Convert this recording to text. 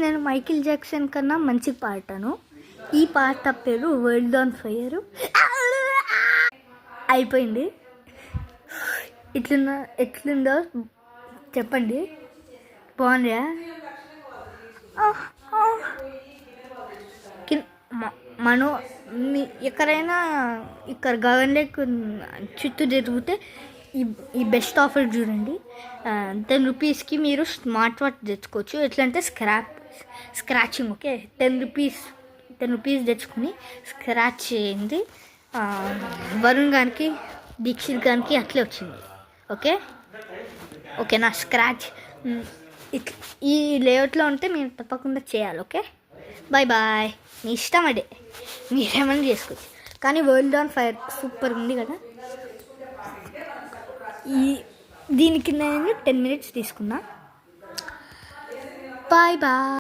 నేను Michael Jackson కన్నా మంచిగా పాడతాను. ఈ పాట పేరు వరల్డ్ ఆన్ ఫైర్. అయిపోయింది. ఎట్లుందో చెప్పండి. బాగుందా? మనం ఎక్కడైనా ఇక్కడ గగన్ లేక్ చుట్టూ తిరిగితే ఈ బెస్ట్ ఆఫర్ చూడండి. 10 రూపీస్కి మీరు స్మార్ట్ వాచ్ తెచ్చుకోవచ్చు. ఎట్లా అంటే స్క్రాచింగ్. ఓకే, 10 రూపీస్ తెచ్చుకొని స్క్రాచ్ చేయండి. వరుణ్ గారికి, దీక్షిత్ గారికి అట్లే వచ్చింది. ఓకేనా? స్క్రాచ్ ఈ లేఅవుట్లో ఉంటే మీరు తప్పకుండా చేయాలి. Okay, bye. మీ ఇష్టం, అదే మీరేమన్నా చేసుకోవచ్చు. కానీ వరల్డ్ ఆన్ ఫైర్ సూపర్ ఉంది కదా. దీనికి నేను 10 minutes తీసుకున్నా. బాయ్.